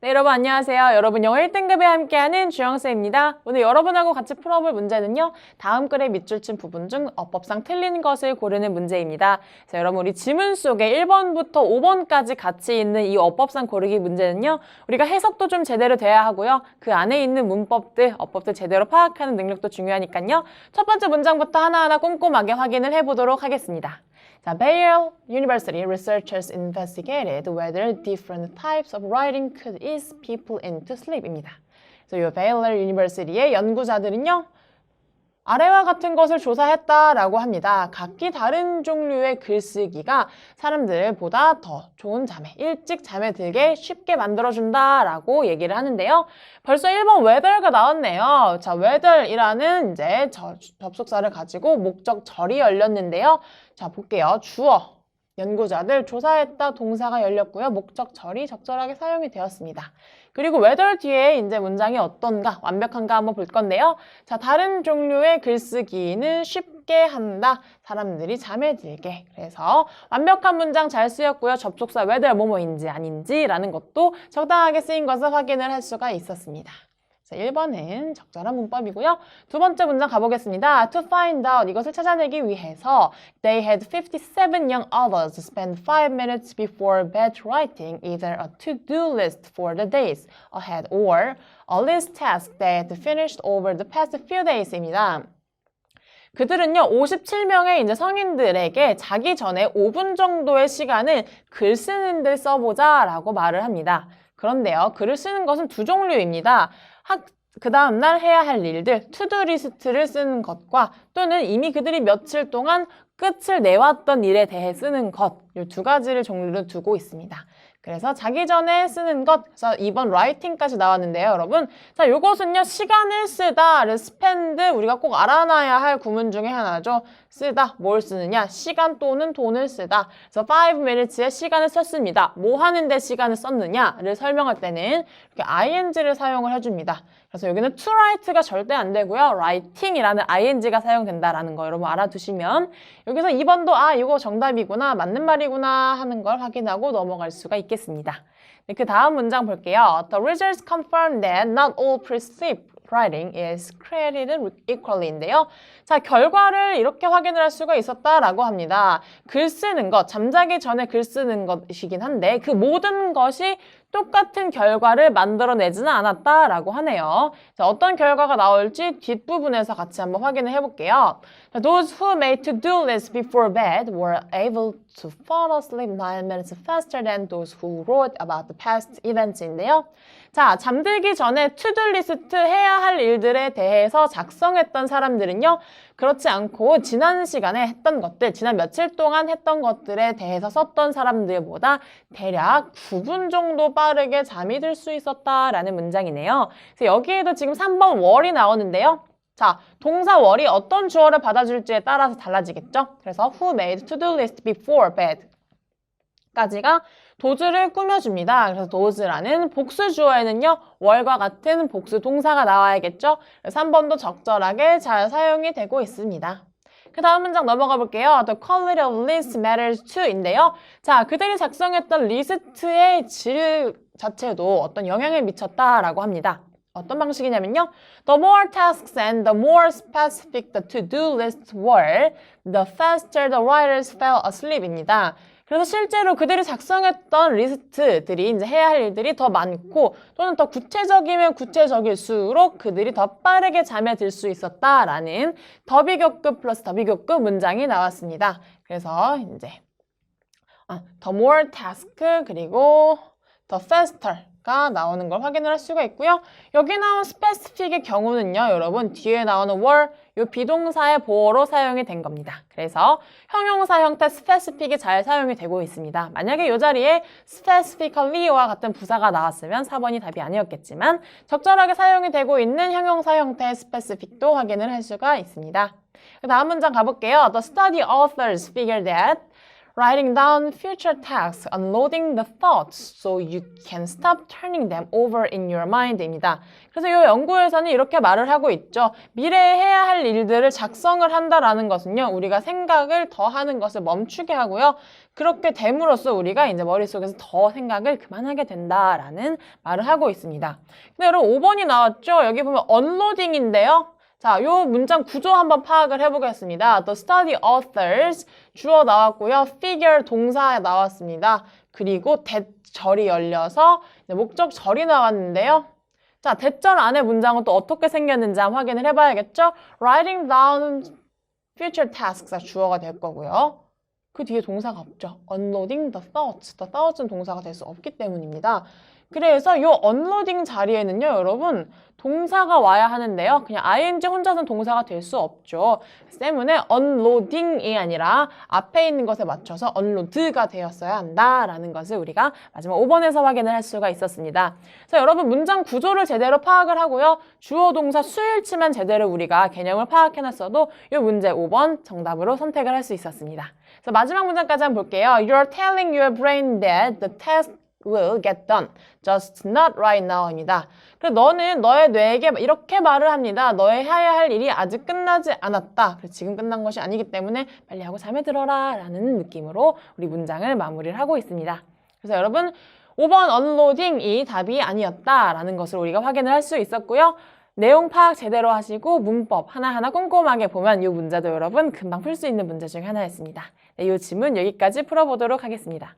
네, 여러분 안녕하세요. 여러분 영어 1등급에 함께하는 주영쌤입니다. 오늘 여러분하고 같이 풀어볼 문제는요. 다음 글의 밑줄 친 부분 중 어법상 틀린 것을 고르는 문제입니다. 자, 여러분 우리 지문 속에 1번부터 5번까지 같이 있는 이 어법상 고르기 문제는요. 우리가 해석도 좀 제대로 돼야 하고요. 그 안에 있는 문법들, 어법들 제대로 파악하는 능력도 중요하니까요. 첫 번째 문장부터 하나하나 꼼꼼하게 확인을 해보도록 하겠습니다. 자, Baylor University researchers investigated whether different types of writing could ease people into sleep입니다. 그래서 이 Baylor University의 연구자들은요, 아래와 같은 것을 조사했다라고 합니다. 각기 다른 종류의 글쓰기가 사람들보다 더 좋은 잠에, 일찍 잠에 들게 쉽게 만들어준다라고 얘기를 하는데요. 벌써 1번 whether가 나왔네요. 자, whether이라는 이제 접속사를 가지고 목적 절이 열렸는데요. 자, 볼게요. 주어. 연구자들 조사했다 동사가 열렸고요. 목적 절이 적절하게 사용이 되었습니다. 그리고 whether 뒤에 이제 문장이 어떤가, 완벽한가 한번 볼 건데요. 자, 다른 종류의 글쓰기는 쉽게 한다. 사람들이 잠에 들게. 그래서 완벽한 문장 잘 쓰였고요. 접속사 whether 뭐뭐인지 아닌지라는 것도 적당하게 쓰인 것을 확인을 할 수가 있었습니다. 1번은 적절한 문법이고요. 두 번째 문장 가보겠습니다. To find out, 이것을 찾아내기 위해서 They had 57 young others spend 5 minutes before bed writing either a to-do list for the days ahead or a list task they had finished over the past few days입니다. 그들은요, 57명의 이제 성인들에게 자기 전에 5분 정도의 시간을 글 쓰는 데 써보자 라고 말을 합니다. 그런데요, 글을 쓰는 것은 두 종류입니다. 그 다음날 해야 할 일들, 투두 리스트를 쓰는 것과 또는 이미 그들이 며칠 동안 끝을 내왔던 일에 대해 쓰는 것, 이 두 가지를 종류를 두고 있습니다. 그래서 자기 전에 쓰는 것, 그래서 2번 writing까지 나왔는데요, 여러분. 자, 요것은요, 시간을 쓰다, spend, 우리가 꼭 알아놔야 할 구문 중에 하나죠. 쓰다, 뭘 쓰느냐? 시간 또는 돈을 쓰다. 그래서 5 minutes의 시간을 썼습니다. 뭐 하는데 시간을 썼느냐를 설명할 때는 이렇게 ing를 사용을 해줍니다. 그래서 여기는 to write가 절대 안 되고요. writing이라는 ing가 사용된다라는 거 여러분 알아두시면 여기서 2번도 이거 정답이구나, 맞는 말이구나 하는 걸 확인하고 넘어갈 수가 있겠습니다. 네, 그 다음 문장 볼게요. The results confirm that not all pre-sleep writing is credited equally인데요. 자, 결과를 이렇게 확인을 할 수가 있었다라고 합니다. 글 쓰는 것, 잠자기 전에 글 쓰는 것이긴 한데 그 모든 것이 똑같은 결과를 만들어내지는 않았다라고 하네요. 자, 어떤 결과가 나올지 뒷부분에서 같이 한번 확인을 해볼게요. Those who made to-do lists before bed were able to fall asleep 9 minutes faster than those who wrote about the past events인데요. 자, 잠들기 전에 to-do 리스트 해야 할 일들에 대해서 작성했던 사람들은요. 그렇지 않고 지난 시간에 했던 것들, 지난 며칠 동안 했던 것들에 대해서 썼던 사람들보다 대략 9분 정도 빠르게 잠이 들 수 있었다라는 문장이네요. 그래서 여기에도 지금 3번 where이 나오는데요. 자, 동사 where이 어떤 주어를 받아줄지에 따라서 달라지겠죠? 그래서 who made to-do list before bed 까지가 도즈를 꾸며줍니다. 그래서 does라는 복수 주어에는요, were과 같은 복수 동사가 나와야겠죠? 그래서 3번도 적절하게 잘 사용이 되고 있습니다. 그 다음 문장 넘어가 볼게요. The quality of list matters too인데요. 자, 그들이 작성했던 리스트의 질 자체도 어떤 영향을 미쳤다라고 합니다. 어떤 방식이냐면요. The more tasks and the more specific the to-do lists were, the faster the writers fell asleep입니다. 그래서 실제로 그들이 작성했던 리스트들이 이제 해야 할 일들이 더 많고 또는 더 구체적이면 구체적일수록 그들이 더 빠르게 잠에 들 수 있었다라는 더비교급 플러스 더비교급 문장이 나왔습니다. 그래서 이제 the more task 그리고 the faster가 나오는 걸 확인을 할 수가 있고요. 여기 나온 specific의 경우는요, 여러분 뒤에 나오는 were 이 비동사의 보어로 사용이 된 겁니다. 그래서 형용사 형태 specific이 잘 사용이 되고 있습니다. 만약에 이 자리에 specifically와 같은 부사가 나왔으면 4번이 답이 아니었겠지만 적절하게 사용이 되고 있는 형용사 형태의 specific도 확인을 할 수가 있습니다. 그 다음 문장 가볼게요. The study authors figured that writing down future tasks, unloading the thoughts so you can stop turning them over in your mind입니다. 그래서 이 연구에서는 이렇게 말을 하고 있죠. 미래에 해야 할 일들을 작성을 한다라는 것은요, 우리가 생각을 더 하는 것을 멈추게 하고요. 그렇게 됨으로써 우리가 이제 머릿속에서 더 생각을 그만하게 된다라는 말을 하고 있습니다. 근데 여러분 5번이 나왔죠? 여기 보면 unloading인데요. 자, 요 문장 구조 한번 파악을 해보겠습니다. The study authors 주어 나왔고요. figure 동사 나왔습니다. 그리고 대절이 열려서 목적절이 나왔는데요. 자, 대절 안에 문장은 또 어떻게 생겼는지 한번 확인을 해봐야겠죠? Writing down future tasks 주어가 될 거고요. 그 뒤에 동사가 없죠. Unloading the thoughts. The thoughts는 동사가 될 수 없기 때문입니다. 그래서 이 unloading 자리에는요, 여러분 동사가 와야 하는데요. 그냥 ing 혼자서는 동사가 될 수 없죠. 때문에 unloading이 아니라 앞에 있는 것에 맞춰서 unload가 되었어야 한다라는 것을 우리가 마지막 5번에서 확인을 할 수가 있었습니다. 그래서 여러분 문장 구조를 제대로 파악을 하고요. 주어, 동사, 수일치만 제대로 우리가 개념을 파악해놨어도 이 문제 5번 정답으로 선택을 할 수 있었습니다. 그래서 마지막 문장까지 한번 볼게요. You're telling your brain that the task will get done, just not right now입니다. 그래서 너는 너의 뇌에게 이렇게 말을 합니다. 너의 해야 할 일이 아직 끝나지 않았다. 그래서 지금 끝난 것이 아니기 때문에 빨리 하고 잠에 들어라 라는 느낌으로 우리 문장을 마무리를 하고 있습니다. 그래서 여러분 5번 unloading이 답이 아니었다라는 것을 우리가 확인을 할 수 있었고요. 내용 파악 제대로 하시고 문법 하나하나 꼼꼼하게 보면 이 문제도 여러분 금방 풀 수 있는 문제 중에 하나였습니다. 네, 이 질문 여기까지 풀어보도록 하겠습니다.